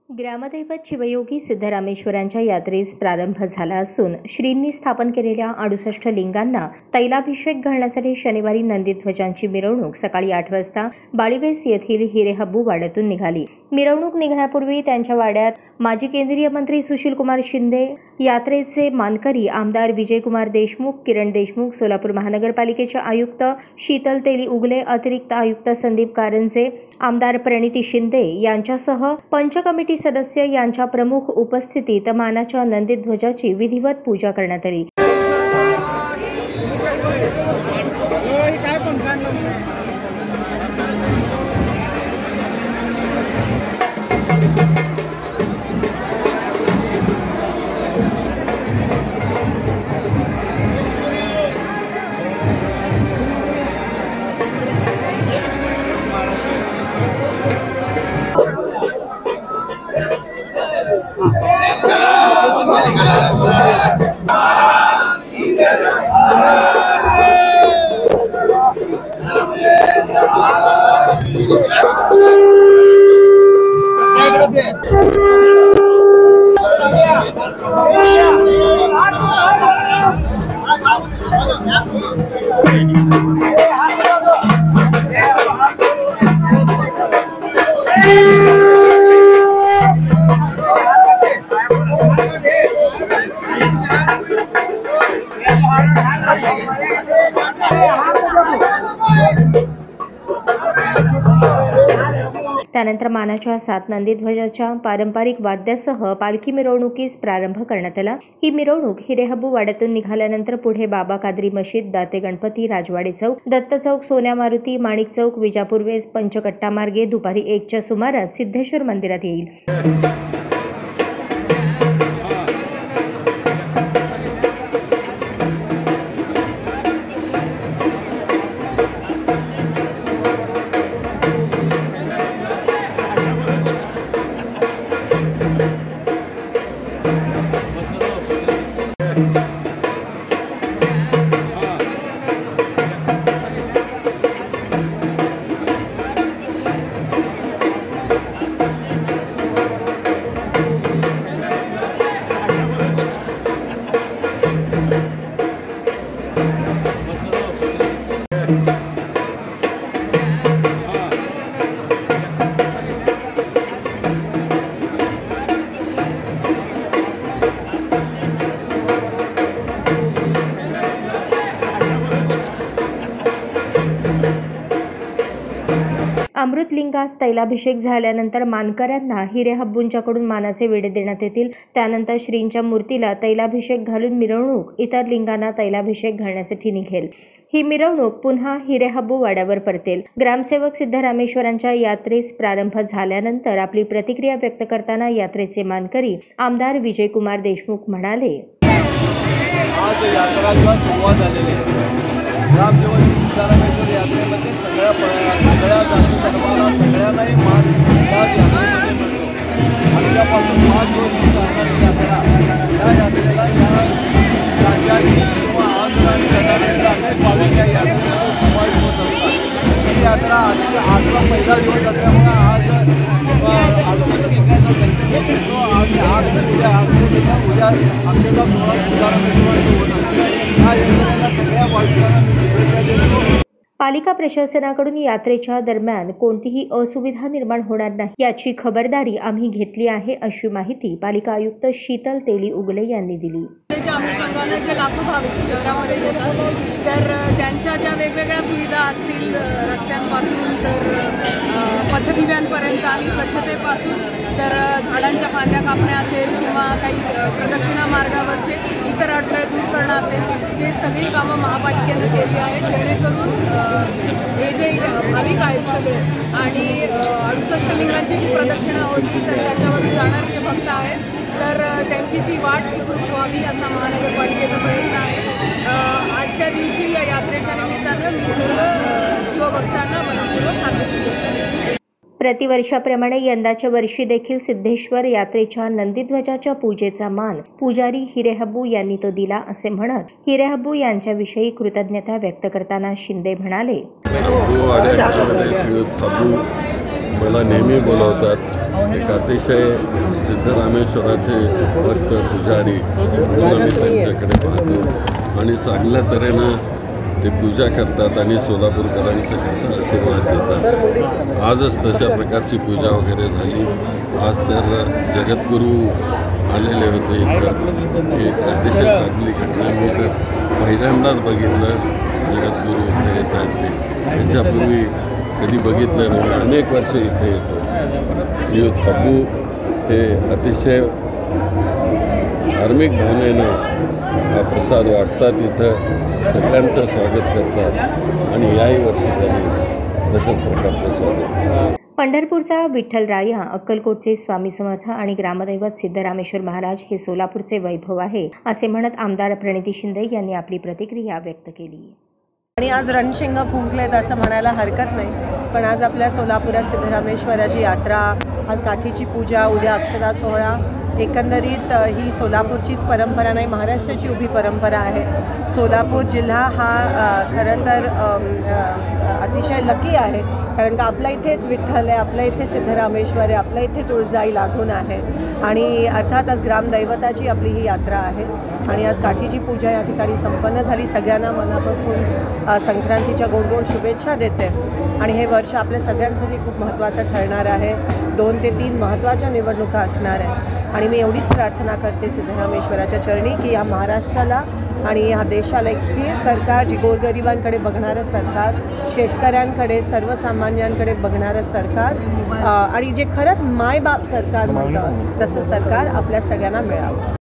ग्रामदैवत शिवयोगी सिद्धरामेश्वरांच्या यात्रेस प्रारंभ झाला असून श्रींनी स्थापन केलेल्या 68 लिंगांना तैलाभिषेक घालण्यासाठी शनिवारी नंदीध्वजांची मिरवणूक सकाळी 8 वाजता बाळीवेस येथील हिरेहब्बू वाड्यातून निघाली। मिरवणूक निघण्यापूर्वी त्यांच्या वाड्यात माजी केंद्रीय मंत्री सुशीलकुमार शिंदे, यात्रेचे मानकरी आमदार विजयकुमार देशमुख, किरण देशमुख, सोलापूर महानगरपालिकेचे आयुक्त शीतल तेली उगले, अतिरिक्त आयुक्त संदीप कारंजे, आमदार प्रणिती शिंदे यांच्यासह पंच कमिटी सदस्य यांच्या प्रमुख उपस्थितीत मानाच्या नंदीध्वजाची विधिवत पूजा करण्यात आली। त्यानंतर मानाच्या 7 नंदीध्वजाच्या पारंपरिक वाद्यासह पालखी मिरवणुकीस प्रारंभ करण्यात आला। ही मिरवणूक हिरेहब्बू वाड्यातून निघाल्यानंतर पुढे बाबा कादरी मशीद, दाते गणपती, राजवाडे चौक, दत्त चौक, सोन्या मारुती, माणिक चौक, विजापूर वेस, पंचकट्टा मार्गे दुपारी 1च्या सुमारास सिद्धेश्वर मंदिरात येईल। अमृतलिंगास तैलाभिषेक झाल्यानंतर मानकऱ्यांना हिरेहब्बूंच्याकडून मानाचे वेढे देण्यात येतील। त्यानंतर श्रींच्या मूर्तीला तैलाभिषेक घालून मिरवणूक इतर लिंगांना तैलाभिषेक घालण्यासाठी निघेल। ही मिरवणूक पुन्हा हिरेहब्बू वाड्यावर परतेल। ग्रामसेवक सिद्धरामेश्वरांच्या यात्रेस प्रारंभ झाल्यानंतर आपली प्रतिक्रिया व्यक्त करताना यात्रेचे मानकरी आमदार विजयकुमार देशमुख म्हणाले, आज यात्रा सुरुवात झालेली आहे। ग्रामसेवक सिद्धरामेश्वर यात्रेमध्ये सगळ्या जाती धर्माला सगळ्यांनाही मान यात्रेमध्ये मिळतो। आजच्यापासून 5 दिवस चालणारी यात्रा, या यात्रेला या राज्यातील किंवा आंध्र आणि कर्नाटकच्या अनेक भाविक या यात्रेमध्ये समावेश होत असतात। ही यात्रा आजचा पहिला दिवस असल्यामुळे आज 68 लिंगांचा पंचमीत असतो आणि आज उद्या अक्षता सोहळा सिद्धरामेश्वरांचा होत असतो। या यात्रेला सगळ्या भाविकांना मी शुभेच्छा देतो। पालिका प्रशासनाकडून यात्रेच्या दरम्यान कोणतीही असुविधा निर्माण होणार नाही याची खबरदारी आम्ही घेतली आहे, अशी माहिती पालिका आयुक्त शीतल तेली उगले यांनी दिली। अनुषंगाने जे लाखो भाविक शहरामध्ये येतात तर त्यांच्या ज्या वेगवेगळ्या सुविधा असतील, रस्त्यांपासून तर पथदिव्यांपर्यंत आणि स्वच्छतेपासून तर झाडांच्या फांद्या कापण्या असेल किंवा काही प्रदक्षिणा मार्गावरचे इतर अडथळे दूर करणं असेल, ते सगळी कामं महापालिकेनं केली आहेत, जेणेकरून हे जे भाविक आहेत सगळे आणि 68 लिंगांची जी प्रदक्षिणा होती तर त्याच्यावरून जाणारे जे भक्त आहेत तर त्यांची ती वाट सुखरूप व्हावी असा महानगरपालिकेचा प्रयत्न आहे। आजच्या दिवशी या यात्रेच्या निमित्तानं मी सर्व शिवभक्तांना मनपूर्वक हार्दिक शुभेच्छा देतो। प्रतिवर्षाप्रमाणे यंदाच्या वर्षी देखील सिद्धेश्वर यात्रेच्या नंदीध्वजाच्या पूजेचा मान पुजारी हिरेहब्बू यांनी तो दिला असे म्हणत हिरेहब्बू यांच्याविषयी कृतज्ञता व्यक्त करताना शिंदे म्हणाले, मला नेहमी बोलवतात. एक अतिशय सिद्धरामेश्वराचे भक्त पुजारी म्हणून आम्ही त्यांच्याकडे पाहतो आणि चांगल्या तऱ्हेनं ते पूजा करतात आणि सोलापूरकरांच्या करता आशीर्वाद देतात. आजच तशा प्रकारची पूजा वगैरे झाली. आज तर जगद्गुरू आलेले होते इथं. एक अतिशय चांगली घटना. मी तर पहिल्यांदाच बघितलं जगद्गुरू इथे येत आहेत ते. याच्यापूर्वी कधी बघितलं नाही. अनेक वर्ष इथे येतो. श्रीयुत हाबू हे अतिशय धार्मिक भावनेनं हा प्रसाद वाटतात. इथं सगळ्यांचं स्वागत करतात आणि याही वर्षी त्यांनी तशाच प्रकारचं स्वागत केलं. पंढरपूरचा विठ्ठलराया, अक्कलकोटचे स्वामी समर्थ आणि ग्रामदैवत सिद्धरामेश्वर महाराज हे सोलापूरचे वैभव आहे, असे म्हणत आमदार प्रणिती शिंदे यांनी आपली प्रतिक्रिया व्यक्त केली. आणि आज रणशिंग फुंकलेत असं म्हणायला हरकत नाही. पण आज आपल्या सोलापुरात सिद्धरामेश्वराची यात्रा, आज काठीची पूजा, उद्या अक्षता सोहळा, एकंदरीत ही सोलापूरचीच परंपरा नाही, महाराष्ट्राची उभी परंपरा आहे. सोलापूर जिल्हा हा खरं तर अतिशय लकी आहे, कारण का आपल्या इथेच विठ्ठल आहे, आपल्या इथे सिद्धरामेश्वर आहे, आपल्या इथे तुळजाई लागून आहे आणि अर्थात आज ग्रामदैवताची आपली ही यात्रा आहे. आणि आज काठीची पूजा या ठिकाणी संपन्न झाली. सगळ्यांना मनापासून संक्रांतीच्या गोड गोड शुभेच्छा देते. आणि हे वर्ष आपल्या सगळ्यांसाठी खूप महत्त्वाचं ठरणार आहे. 2 ते 3 महत्त्वाच्या निवडणुका असणार आहे आणि मी एवढीच प्रार्थना करते सिद्धरामेश्वराच्या चरणी की या महाराष्ट्राला आणि ह्या देशाला एक स्थिर सरकार, जी गोरगरिबांकडे बघणारं सरकार, शेतकऱ्यांकडे, सर्वसामान्यांकडे बघणारं सरकार आणि जे खरंच मायबाप सरकार म्हणतं तसं सरकार आपल्या सगळ्यांना मिळावं.